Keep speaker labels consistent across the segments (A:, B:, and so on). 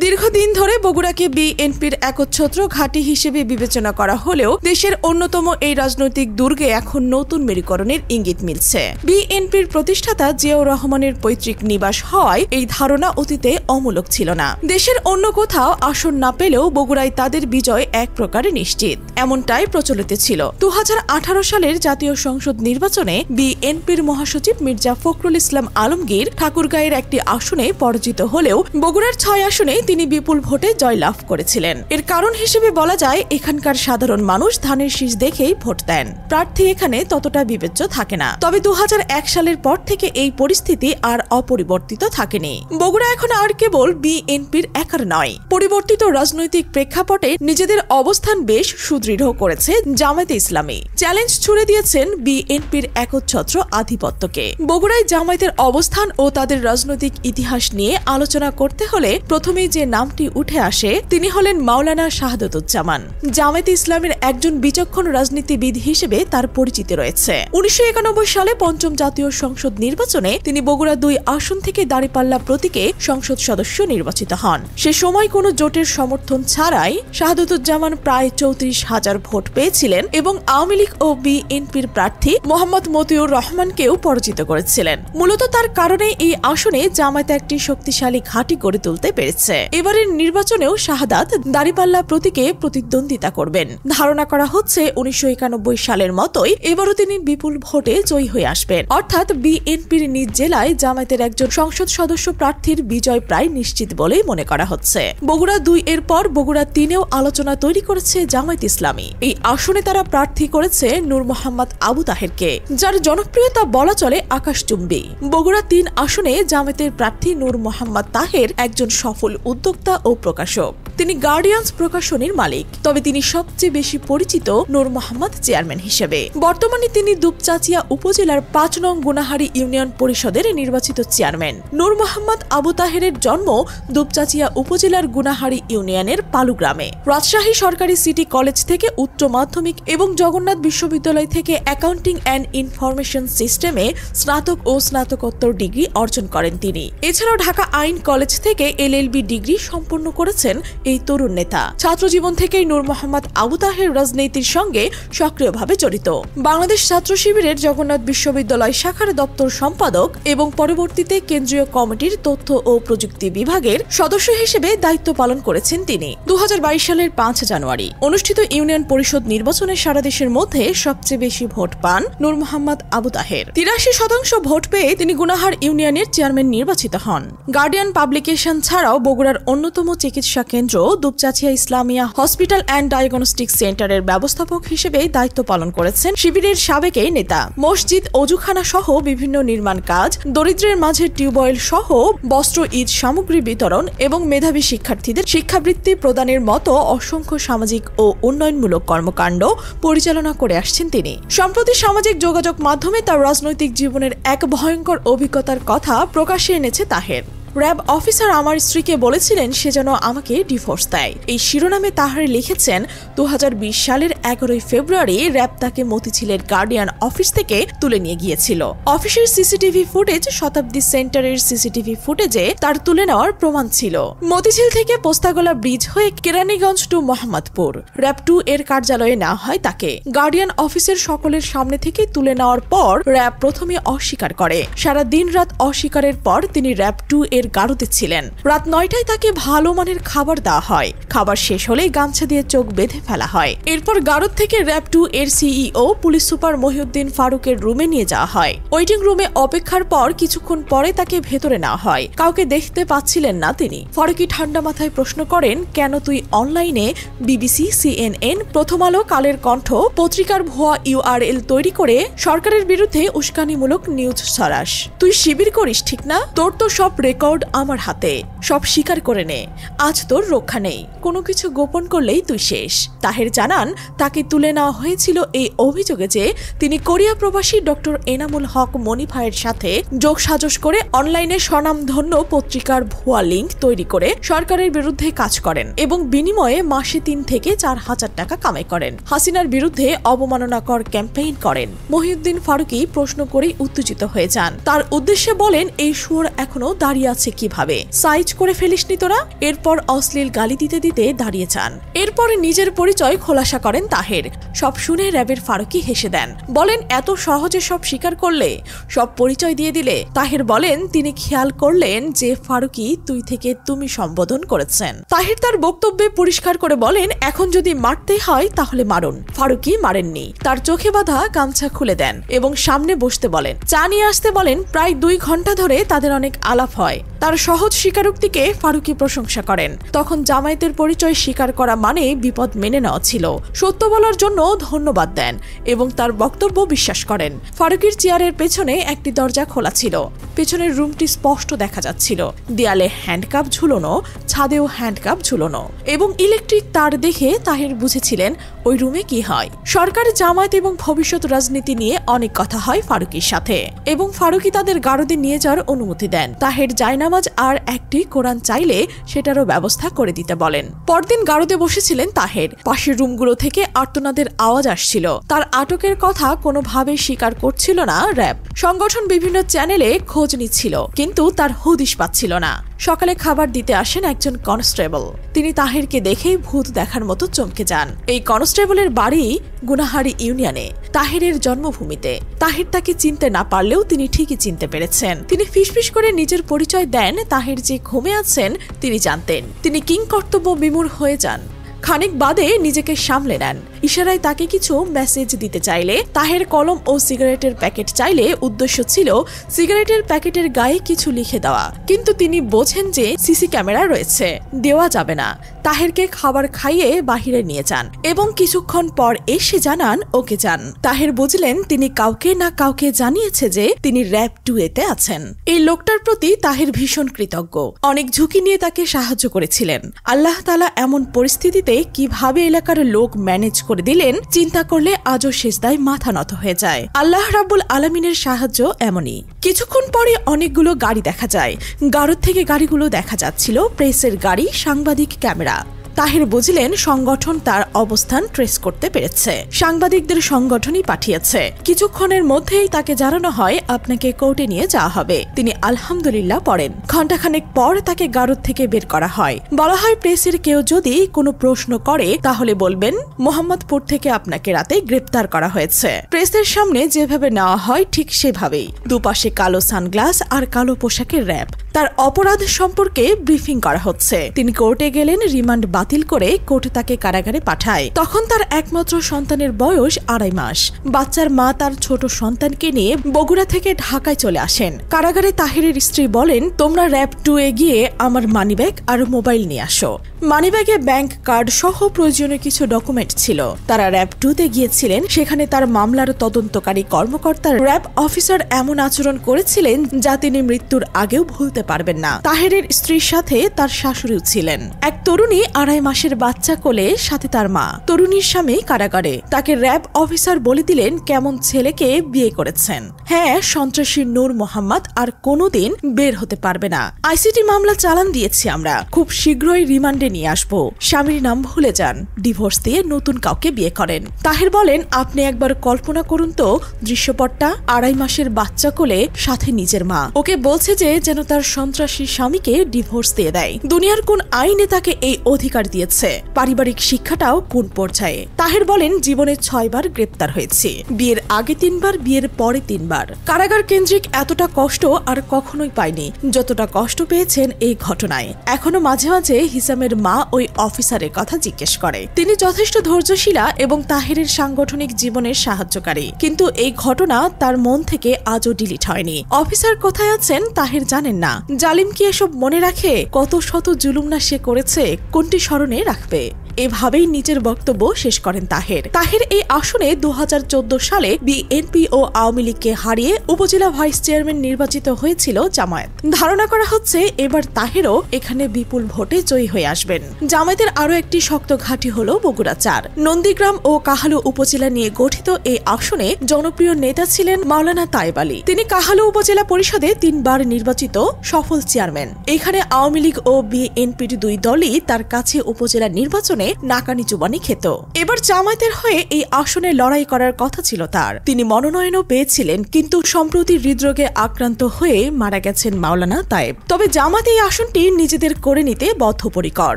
A: দীর্ঘদিন ধরে বগুড়াকে বিএনপির একচ্ছত্র ঘাঁটি হিসেবে বিবেচনা করা হলেও দেশের অন্যতম এই রাজনৈতিক দুর্গে এখন নতুন মেরুকরণের ইঙ্গিত মিলছে। বিএনপির প্রতিষ্ঠাতা জিয়াউর রহমানের পৈতৃক নিবাস হওয়ায় এই ধারণা অতীতে অমূলক ছিল না। দেশের অন্য কোথাও আসন না পেলেও বগুড়ায় তাদের বিজয় এক প্রকারে নিশ্চিত, এমনটাই প্রচলিত ছিল। 2018 সালের জাতীয় সংসদ নির্বাচনে বিএনপির মহাসচিব মির্জা ফখরুল ইসলাম আলমগীর ঠাকুরগাঁয়ের একটি আসনে পরাজিত হলেও বগুড়ার 6 আসনে তিনি বিপুল ভোটে জয়লাভ করেছিলেন। এর কারণ হিসেবে বলা যায়, এখানকার সাধারণ মানুষ ধানের শীষ দেখেই ভোট দেন, প্রার্থী এখানে ততটা বিবেচ্য থাকে না। তবে 2001 সালের পর থেকে এই পরিস্থিতি আর অপরিবর্তিত থাকেনি। বগুড়া এখন আর কেবল বিএনপির একার নয়, পরিবর্তিত রাজনৈতিক প্রেক্ষাপটে নিজেদের অবস্থান বেশ সুদৃঢ় করেছে জামায়াতে ইসলামী। চ্যালেঞ্জ ছুড়ে দিয়েছেন বিএনপির একচ্ছত্র আধিপত্যকে। বগুড়ায় জামায়াতের অবস্থান ও তাদের রাজনৈতিক ইতিহাস নিয়ে আলোচনা করতে হলে প্রথমেই যে নামটি উঠে আসে তিনি হলেন মাওলানা শাহাদাতুজ্জামান। জামায়াতে ইসলামের একজন বিচক্ষণ রাজনীতিবিদ হিসেবে তার পরিচিতি রয়েছে। 1991 সালে পঞ্চম জাতীয় সংসদ নির্বাচনে তিনি বগুড়া 2 আসন থেকে দাঁড়িপাল্লা প্রতীকে সংসদ সদস্য নির্বাচিত হন। সে সময় কোনো জোটের সমর্থন ছাড়াই শাহাদাতুজ্জামান প্রায় 34,000 ভোট পেয়েছিলেন এবং আওয়ামী লীগ ও বিএনপির প্রার্থী মোহাম্মদ মতিউর রহমানকেও পরাজিত করেছিলেন। মূলত তার কারণে এই আসনে জামায়াত একটি শক্তিশালী ঘাঁটি গড়ে তুলতে পেরেছে। এবারের নির্বাচনেও শাহাদাত দাঁড়িপাল্লা প্রতীকে প্রতিদ্বন্দ্বিতা করবেন। ধারণা করা হচ্ছে 1991 সালের মতোই এবারও তিনি বিপুল ভোটে জয়ী হয়ে আসবেন। অর্থাৎ বিএনপির নিজ জেলায় জামায়াতের একজন সংসদ সদস্য প্রার্থীর বিজয় প্রায় নিশ্চিত বলেই মনে করা হচ্ছে। বগুড়া 2 এর পর বগুড়া 3-এও আলোচনা তৈরি করেছে জামায়াত ইসলামী। এই আসনে তারা প্রার্থী করেছে নূর মোহাম্মদ আবু তাহেরকে, যার জনপ্রিয়তা বলা চলে আকাশচুম্বী। বগুড়া 3 আসনে জামায়াতের প্রার্থী নূর মোহাম্মদ তাহের একজন সফল উদ্যোক্তা ও প্রকাশক। তিনি গার্ডিয়ান্স প্রকাশনীর মালিক, তবে তিনি সবচেয়ে বেশি পরিচিত নূর মোহাম্মদ চেয়ারম্যান হিসেবে। বর্তমানে তিনি দুপচাচিয়া উপজেলার 5 নং গুনাহারি ইউনিয়ন পরিষদের নির্বাচিত চেয়ারম্যান। নূর মোহাম্মদ আবু তাহেরের জন্ম দুপচাচিয়া উপজেলার গুনাহারি ইউনিয়নের পালু গ্রামে। রাজশাহী সরকারি সিটি কলেজ থেকে উচ্চ মাধ্যমিক এবং জগন্নাথ বিশ্ববিদ্যালয় থেকে অ্যাকাউন্টিং অ্যান্ড ইনফরমেশন সিস্টেমে স্নাতক ও স্নাতকোত্তর ডিগ্রি অর্জন করেন তিনি। এছাড়াও ঢাকা আইন কলেজ থেকে এলএলবি ডিগ্রি সম্পন্ন করেছেন এই তরুণ নেতা। ছাত্রজীবন থেকেই নূর মোহাম্মদ আবু তাহের রাজনীতির সঙ্গে সক্রিয়ভাবে জড়িত। বাংলাদেশ ছাত্র শিবিরের জগন্নাথ বিশ্ববিদ্যালয় শাখার দপ্তর সম্পাদক এবং পরবর্তীতে কেন্দ্রীয় কমিটির তথ্য ও প্রযুক্তি বিভাগের সদস্য হিসেবে দায়িত্ব পালন করেছেন তিনি। 2022 সালের 5 জানুয়ারি অনুষ্ঠিত ইউনিয়ন পরিষদ নির্বাচনে সারা দেশের মধ্যে সবচেয়ে বেশি ভোট পান নূর মোহাম্মদ আবু তাহের। 83% ভোট পেয়ে তিনি গুনাহার ইউনিয়নের চেয়ারম্যান নির্বাচিত হন। গার্ডিয়ান পাবলিকেশন ছাড়াও বগুড়ার অন্যতম চিকিৎসা কেন্দ্র Dupchanchia Islamia hospital and diagnostic সেন্টারের ব্যবস্থাপক হিসেবে দায়িত্ব পালন করেছেন শিবিরের সাবেক এই নেতা। মসজিদ, অজুখানা সহ বিভিন্ন নির্মাণ কাজ, দরিদ্রের মাঝে টিউবওয়েল সহ বস্ত্র, ঈদ সামগ্রী বিতরণ এবং মেধাবী শিক্ষার্থীদের শিক্ষাবৃত্তি প্রদানের মতো অসংখ্য সামাজিক ও উন্নয়নমূলক কর্মকাণ্ড পরিচালনা করে আসছেন তিনি। সম্প্রতি সামাজিক যোগাযোগ মাধ্যমে তার রাজনৈতিক জীবনের এক ভয়ঙ্কর অভিজ্ঞতার কথা প্রকাশ্যে এনেছে তাহের। র্যাব অফিসার আমার স্ত্রীকে বলেছিলেন সে যেন আমাকে ডিভোর্স দেয়। এই শিরোনামে তাহের লিখেছেন, 2020 সালের 11 ফেব্রুয়ারি র্যাব তাকে মতিঝিলের গার্ডিয়ান অফিস থেকে তুলে নিয়ে গিয়েছিল। অফিসের সিসিটিভি ফুটেজ শতাব্দী সেন্টারের সিসিটিভি ফুটেজে তার তুলে নেওয়ার প্রমাণ ছিল। মতিঝিল থেকে পোস্তাগোলা ব্রিজ হয়ে কেরানীগঞ্জ টু মোহাম্মদপুর র্যাব 2 এর কার্যালয়ে নেওয়া হয় তাকে। গার্ডিয়ান অফিসের সকলের সামনে থেকে তুলে নেওয়ার পর র্যাব প্রথমে অস্বীকার করে। সারা দিন রাত অস্বীকারের পর তিনি র্যাব 2 এর গাড়ুতে ছিলেন। রাত 9টায় তাকে ভালো মানের খাবার দেওয়া হয়। খাবার শেষ হলেই গামছা দিয়ে চোখ বেঁধে ফেলা হয়। এরপর গাড়ুত থেকে র্যাব 2 এর সিইও পুলিশ সুপার মহিউদ্দিন ফারুকের রুমে নিয়ে যাওয়া হয়। ওয়েটিং রুমে অপেক্ষার পর কিছুক্ষণ পরে তাকে ভেতরে নেওয়া হয়। কাউকে দেখতে পাচ্ছিলেন না তিনি। ফারুকি ঠান্ডা মাথায় প্রশ্ন করেন, কেন তুই অনলাইনে বিবিসি, CNN, প্রথম আলো, কালের কণ্ঠ পত্রিকার ভুয়া URL তৈরি করে সরকারের বিরুদ্ধে উস্কানিমূলক নিউজ ছড়াস? তুই শিবির করিস ঠিক না? তোর তো সব রেকর্ড আমার হাতে, সব স্বীকার করে নে, আজ তোর রক্ষা নেই। কোনো কিছু গোপন করলেই তুই শেষ। তাহের জানান, তাকে তুলে নেওয়া হয়েছিল এই অভিযোগে যে তিনি কোরিয়া প্রবাসী ডক্টর এনামুল হক মনি ভাইয়ের সাথে যোগসাজশ করে অনলাইনে স্বনামধন্য পত্রিকার ভুয়া লিঙ্ক তৈরি করে সরকারের বিরুদ্ধে কাজ করেন এবং বিনিময়ে মাসে 3 থেকে 4,000 টাকা কামাই করেন। হাসিনার বিরুদ্ধে অবমাননাকর ক্যাম্পেইন করেন। মহিউদ্দিন ফারুকি প্রশ্ন করেই উত্তেজিত হয়ে যান। তার উদ্দেশ্যে বলেন, এই সুর এখনো দাঁড়িয়ে আছে কিভাবে, সাইজ করে ফেলিসনি তোরা। এরপর অশ্লীল গালি দিতে দিতে দাঁড়িয়ে যান। এরপরে নিজের পরিচয় খোলাসা করেন তাহের। সব শুনে র্যাবের ফারুকি হেসে দেন, বলেন এত সহজে সব স্বীকার করলে, সব পরিচয় দিয়ে দিলে। তাহের বলেন তিনি খেয়াল করলেন যে ফারুকি তুই থেকে তুমি সম্বোধন করেছেন। তাহের তার বক্তব্যে পরিষ্কার করে বলেন এখন যদি মারতে হয় তাহলে মারুন। ফারুকি মারেননি, তার চোখে বাঁধা গামছা খুলে দেন এবং সামনে বসতে বলেন, চা নিয়ে আসতে বলেন। প্রায় 2 ঘন্টা ধরে তাদের অনেক আলাপ হয়। তার সহজ স্বীকারোক্তিকে ফারুকি প্রশংসা করেন। তখন জামায়াতের পরিচয় স্বীকার করা মানে বিপদ মেনে নেওয়া ছিল। সত্য বলার জন্য ধন্যবাদ দেন এবং তার বক্তব্য বিশ্বাস করেন। ফারুকির চেয়ারের পেছনে একটি দরজা খোলা ছিল। পেছনের রুমটি স্পষ্ট দেখা যাচ্ছিল। দেয়ালে হ্যান্ডকাপ ঝুলানো, ছাদেও হ্যান্ডকাপ ঝুলানো এবং ইলেকট্রিক তার দেখে তাহের বুঝেছিলেন ওই রুমে কি হয়। সরকারি জামায়াত এবং ভবিষ্যৎ রাজনীতি নিয়ে অনেক কথা হয় ফারুকির সাথে এবং ফারুকি তাদের গারদে নিয়ে যাওয়ার অনুমতি দেন। তাহের জায়নামাজ আর একটি কোরআন চাইলে সেটারও ব্যবস্থা করে দিতে বলেন। পরদিন গারদে বসেছিলেন তাহের। পাশের রুমগুলো থেকে আর্তনাদের আওয়াজ আসছিল। তার আটকের কথা কোনোভাবে স্বীকার করছিল না র্যাব। সংগঠন বিভিন্ন চ্যানেলে খোঁজ নিচ্ছিল কিন্তু তার হদিশ পাচ্ছিল না। সকালে খাবার দিতে আসেন একজন কনস্টেবল। তিনি তাহেরকে দেখেই ভূত দেখার মতো চমকে যান। এই কনস্টেবলের বাড়ি গুনাহারি ইউনিয়নে, তাহেরের জন্মভূমিতে। তাহের তাকে চিনতে না পারলেও তিনি ঠিকই চিনতে পেরেছেন। তিনি ফিসফিস করে নিজের পরিচয় দেন। তাহের যে ঘুমে আছেন তিনি জানতেন। তিনি কিংকর্তব্য বিমূঢ় হয়ে যান। খানিক বাদে নিজেকে সামলে নেন। ইশারায় তাকে কিছু মেসেজ দিতে চাইলে তাহের কলম ও সিগারেটের প্যাকেট চাইলে উদ্দেশ্য ছিল সিগারেটের প্যাকেটের গায়ে কিছু লিখে দেওয়া, কিন্তু তিনি বোঝেন যে সিসি ক্যামেরা রয়েছে, দেওয়া যাবে না। তাহেরকে খাবার খাইয়ে বাহিরে নিয়ে যান এবং কিছুক্ষণ পর এসে জানান ওকে যান। তাহের বুঝলেন তিনি কাউকে না কাউকে জানিয়েছে যে তিনি র‍্যাব 2-তে আছেন। এই লোকটার প্রতি তাহের ভীষণ কৃতজ্ঞ। অনেক ঝুঁকি নিয়ে তাকে সাহায্য করেছিলেন। আল্লাহ তাআলা এমন পরিস্থিতিতে কিভাবে এলাকার লোক ম্যানেজ করে দিলেন চিন্তা করলে আজও সিজদায় মাথা নত হয়ে যায়। আল্লাহ রাব্বুল আলামিনের সাহায্য এমনই। কিছুক্ষণ পরে অনেকগুলো গাড়ি দেখা যায়। গারদ থেকে গাড়িগুলো দেখা যাচ্ছিল প্রেসের গাড়ি, সাংবাদিক, ক্যামেরা। তাহের বুঝলেন সংগঠন তার অবস্থান ট্রেস করতে পেরেছে। সাংবাদিকদের সংগঠনই পাঠিয়েছে। কিছুক্ষণের মধ্যেই তাকে জানানো হয় আপনাকে কোর্টে নিয়ে যাওয়া হবে। তিনি আলহামদুলিল্লাহ পড়েন। ঘণ্টাখানেক পর তাকে গারদ থেকে বের করা হয়। বলা হয় প্রেসের কেউ যদি কোনো প্রশ্ন করে তাহলে বলবেন মোহাম্মদপুর থেকে আপনাকে রাতে গ্রেপ্তার করা হয়েছে। প্রেসের সামনে যেভাবে নেওয়া হয় ঠিক সেভাবেই। দুপাশে কালো সানগ্লাস আর কালো পোশাকের র্যাব। তার অপরাধ সম্পর্কে ব্রিফিং করা হচ্ছে। তিনি কোর্টে গেলেন। রিমান্ড বাতিল করে কোর্ট তাকে কারাগারে পাঠায়। তখন তার একমাত্র সন্তানের বয়স 2.5 মাস। বাচ্চার মা তার ছোট সন্তানকে নিয়ে বগুড়া থেকে ঢাকায় চলে আসেন। কারাগারে তাহেরের স্ত্রী বলেন তোমরা র‍্যাব 2-এ গিয়ে আমার মানিব্যাগ আর মোবাইল নিয়ে আসো। মানিব্যাগে ব্যাংক কার্ড সহ প্রয়োজনীয় কিছু ডকুমেন্ট ছিল। তারা র‍্যাব 2-তে গিয়েছিলেন। সেখানে তার মামলার তদন্তকারী কর্মকর্তা র‍্যাব অফিসার এমন আচরণ করেছিলেন যা তিনি মৃত্যুর আগেও ভুলতে পারবেন না। তাহেরের স্ত্রীর সাথে তার শাশুড়িও ছিলেন। এক তরুণী 2.5 মাসের বাচ্চা কোলে, সাথে তার মা। তরুণীর স্বামী কারাগারে। তাকে র‍্যাব অফিসার বলে দিলেন কেমন ছেলেকে বিয়ে করেছেন। হ্যাঁ, সন্ত্রাসী নূর মোহাম্মদ আর কোনোদিন বের হতে পারবে না। আইসিটি মামলা চালান দিয়েছি আমরা। খুব শীঘ্রই রিমান্ডে নিয়ে আসবো। স্বামীর নাম ভুলে যান। ডিভোর্স দিয়ে নতুন কাউকে বিয়ে করেন। তাহের বলেন আপনি একবার কল্পনা করুন তো দৃশ্যপটটা। 2.5 মাসের বাচ্চা কোলে, সাথে নিজের মা। ওকে বলছে যে যেন তার সন্ত্রাসী স্বামীকে ডিভোর্স দিয়ে দেয়। দুনিয়ার কোন আইনে তাকে এই অধিকার দিয়েছে? পারিবারিক শিক্ষাটাও কোন পর্যায়ে? তাহের বলেন জীবনে 6 বার গ্রেপ্তার হয়েছে। বিয়ের আগে 3 বার, বিয়ের পরে 3 বার। কারাগার কেন্দ্রিক এতটা কষ্ট আর কখনোই পায়নি যতটা কষ্ট পেয়েছেন এই ঘটনায়। এখনো মাঝে মাঝে হিসামের মা ওই অফিসারের কথা জিজ্ঞেস করে। তিনি যথেষ্ট ধৈর্যশীলা এবং তাহেরের সাংগঠনিক জীবনের সাহায্যকারী, কিন্তু এই ঘটনা তার মন থেকে আজও ডিলিট হয়নি। অফিসার কোথায় আছেন তাহের জানেন না। জালিম কি এসব মনে রাখে? কত শত জুলুম না সে করেছে, কোনটি স্মরণে রাখবে? এভাবেই নিজের বক্তব্য শেষ করেন তাহের। তাহের এই আসনে 2014 সালে বিএনপি ও আওয়ামী লীগকে হারিয়ে উপজেলা ভাইস চেয়ারম্যান নির্বাচিত হয়েছিল জামায়াত। ধারণা করা হচ্ছে এবার তাহেরও এখানে বিপুল ভোটে জয়ী হয়ে আসবেন। জামায়াতের আরো একটি শক্ত ঘাঁটি হল বগুড়া 4। নন্দীগ্রাম ও কাহালু উপজেলা নিয়ে গঠিত এই আসনে জনপ্রিয় নেতা ছিলেন মাওলানা তায়েব আলী। তিনি কাহালু উপজেলা পরিষদে 3 বার নির্বাচিত সফল চেয়ারম্যান। এখানে আওয়ামী লীগ ও বিএনপির 2 দলই তার কাছে উপজেলা নির্বাচনে নাকানি চুবানি খেত। এবার জামায়াতের হয়ে এই আসনে লড়াই করার কথা ছিল তার। তিনি মনোনয়নও পেয়েছিলেন, কিন্তু সম্প্রতি হৃদরোগে আক্রান্ত হয়ে মারা গেছেন মাওলানা তায়েব। তবে জামাত এই আসনটি নিজেদের করে নিতে বদ্ধপরিকর।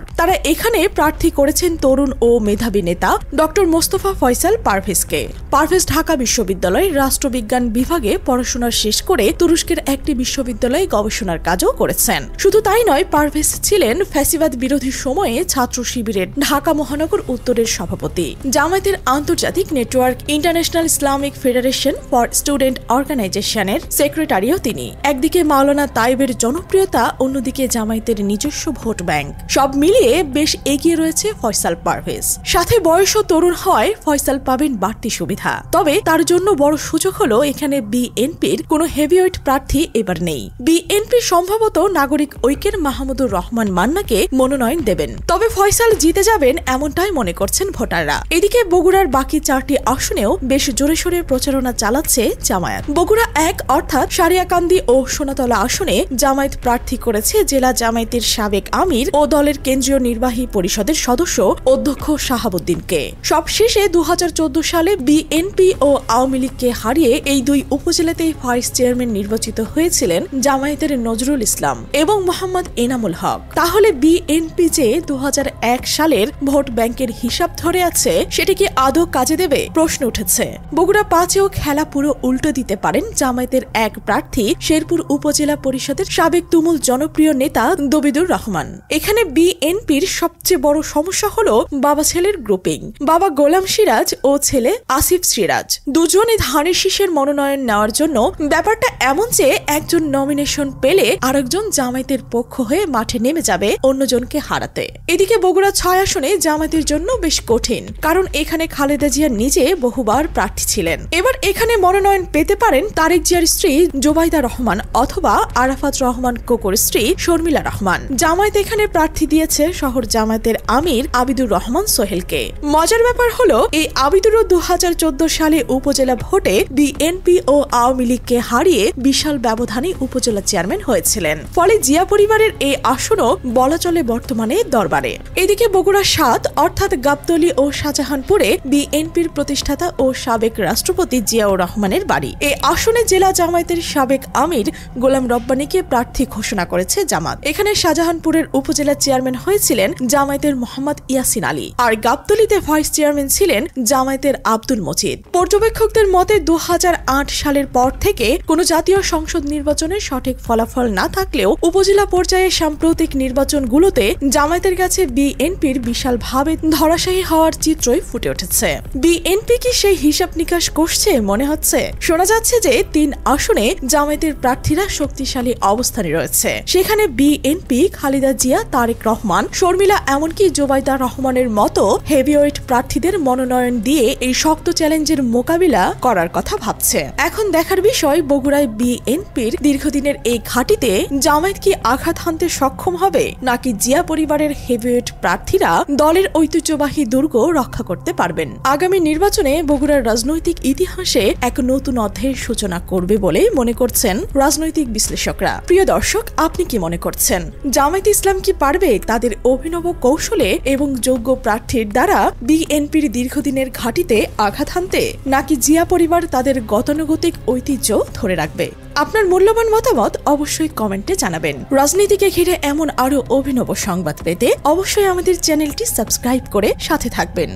A: তারা এখানে প্রার্থী করেছেন তরুণ ও মেধাবী নেতা ডক্টর মোস্তফা ফয়সাল পারভেজকে। পারভেজ ঢাকা বিশ্ববিদ্যালয়ের রাষ্ট্রবিজ্ঞান বিভাগে পড়াশোনা শেষ করে তুরস্কের একটি বিশ্ববিদ্যালয়ে গবেষণার কাজও করেছেন। শুধু তাই নয়, পারভেজ ছিলেন ফ্যাসিবাদ বিরোধী সময়ে ছাত্র শিবিরের ঢাকা মহানগর উত্তরের সভাপতি। জামায়াতের আন্তর্জাতিক network international Islamic federation for student অর্গানাইজেশনের সেক্রেটারিও তিনি। একদিকে মাওলানা তায়েবের জনপ্রিয়তা, অন্যদিকে জামায়াতের নিজস্ব ভোট ব্যাংক, সব মিলিয়ে বেশ এগিয়ে রয়েছে ফয়সাল পারভেজ। সাথে বয়সও তরুণ হয় ফয়সাল পাবেন বাড়তি সুবিধা। তবে তার জন্য বড় সুযোগ হলো এখানে বিএনপির কোনো হেভিওয়েট প্রার্থী এবার নেই। বিএনপি সম্ভবত নাগরিক ঐক্যের মাহমুদুর রহমান মান্নাকে মনোনয়ন দেবেন। তবে ফয়সাল জিতে যাবেন এমনটাই মনে করছেন ভোটাররা। এদিকে বগুড়ার বাকি 4টি আসনেও বেশ জোরে সোরে প্রচারণা চালাচ্ছে জামায়াত। বগুড়া 1 অর্থাৎ সারিয়াকান্দি ও সোনাতলা আসনে জামায়াত প্রার্থী করেছে জেলা জামায়াতের সাবেক আমির ও দলের কেন্দ্রীয় নির্বাহী পরিষদের সদস্য অধ্যক্ষ শাহাবুদ্দিনকে। সবশেষে 2014 সালে বিএনপি ও আওয়ামী লীগকে হারিয়ে এই 2 উপজেলাতেই ভাইস চেয়ারম্যান নির্বাচিত হয়েছিলেন জামায়াতের নজরুল ইসলাম এবং মোহাম্মদ এনামুল হক। তাহলে বিএনপি যে 2001 সালের ভোট ব্যাংকের হিসাব ধরে আছে, সেটি কি আদৌ কাজে দেবে প্রশ্ন উঠেছে। বগুড়া 5-এও খেলা পুরো উল্টো দিতে পারেন জামায়াতের এক প্রার্থী শেরপুর উপজেলা পরিষদের সাবেক তুমুল জনপ্রিয় নেতা দবিদুর রহমান। এখানে বিএনপির সবচেয়ে বড় সমস্যা হলো বাবা ছেলের গ্রুপিং। বাবা গোলাম সিরাজ ও ছেলে আসিফ সিরাজ দুজনে ধানের শীষের মনোনয়ন নেওয়ার জন্য। ব্যাপারটা এমন যে একজন নমিনেশন পেলে আরেকজন জামায়াতের পক্ষ হয়ে মাঠে নেমে যাবে অন্যজনকে হারাতে। এদিকে বগুড়া 6 আসনে জামায়াতের জন্য বেশ কঠিন, কারণ এখানে খালেদা জিয়া নিজে বহুবার প্রার্থী ছিলেন। এবার এখানে মনোনয়ন পেতে পারেন তারেক জিয়ার স্ত্রী জোবাইদা রহমান অথবা আরাফাত রহমান কোকোর স্ত্রী শর্মিলা রহমান। জামায়াত এখানে প্রার্থী দিয়েছে শহর জামায়াতের আমির আবিদুর রহমান সোহেলকে। মজার ব্যাপার হলো, এই আবিদুরও 2014 সালে উপজেলা ভোটে বিএনপি ও আওয়ামী লীগকে হারিয়ে বিশাল ব্যবধানে উপজেলা চেয়ারম্যান হয়েছিলেন। ফলে জিয়া পরিবারের এই আসনও বলা চলে বর্তমানে দরবারে। এদিকে বগুড়া 7 অর্থাৎ গাবতলী ও শাহজাহানপুরে বিএনপির প্রতিষ্ঠাতা ও সাবেক রাষ্ট্রপতি জিয়াউর রহমানের বাড়ি। এই আসনে জেলা জামায়াতের সাবেক আমির গোলাম রব্বানীকে প্রার্থী ঘোষণা করেছে জামাত। এখানে শাহজাহানপুরের উপজেলা চেয়ারম্যান হয়েছিলেন জামায়াতের মোহাম্মদ ইয়াসিন আলী, আর গাবতলীতে ভাইস চেয়ারম্যান ছিলেন জামায়াতের আব্দুল মজিদ। পর্যবেক্ষকদের মতে 2008 সালের পর থেকে কোনো জাতীয় সংসদ নির্বাচনের সঠিক ফলাফল না থাকলেও উপজেলা পর্যায়ে সাম্প্রতিক নির্বাচনগুলোতে জামায়াতের কাছে বিএনপির বিশালভাবে ধরাশায়ী হওয়ার চিত্রই ফুটে উঠেছে। বিএনপি কি সেই হিসাব নিকাশ করছে মনে হচ্ছে? শোনা যাচ্ছে যে 3 আসনে জামায়াতের প্রার্থীরা শক্তিশালী অবস্থানে রয়েছে। সেখানে বিএনপি খালেদা জিয়া, তারেক রহমান, শর্মিলা, এমনকি জোবাইদা রহমানের মতো হেভিওয়েট প্রার্থীদের মনোনয়ন দিয়ে এই শক্ত চ্যালেঞ্জের মোকাবিলা করার কথা ভাবছে। এখন দেখার বিষয়, বগুড়ায় বিএনপির দীর্ঘদিনের এই ঘাঁটিতে জামায়াত কি আঘাত হানতে সক্ষম হবে, নাকি জিয়া পরিবারের হেভিওয়েট প্রার্থীরা দলের ঐতিহ্যবাহী দুর্গ রক্ষা করতে পারবেন? আগামী নির্বাচনে বগুড়ার রাজনৈতিক ইতিহাসে এক নতুন অধ্যায়ের সূচনা করবে বলে মনে করছেন রাজনৈতিক বিশ্লেষকরা। প্রিয় দর্শক, আপনি কি মনে করছেন? জামায়াত ইসলাম কি পারবে তাদের অভিনব কৌশলে এবং যোগ্য প্রার্থীর দ্বারা বিএনপির দীর্ঘদিনের ঘাঁটিতে আঘাত হানতে, নাকি জিয়া পরিবার তাদের গতানুগতিক ঐতিহ্য ধরে রাখবে? আপনার মূল্যবান মতামত অবশ্যই কমেন্টে জানাবেন। রাজনীতিকে ঘিরে এমন আরো অভিনব সংবাদ পেতে অবশ্যই আমাদের চ্যানেলটি সাবস্ক্রাইব করে সাথে থাকবেন।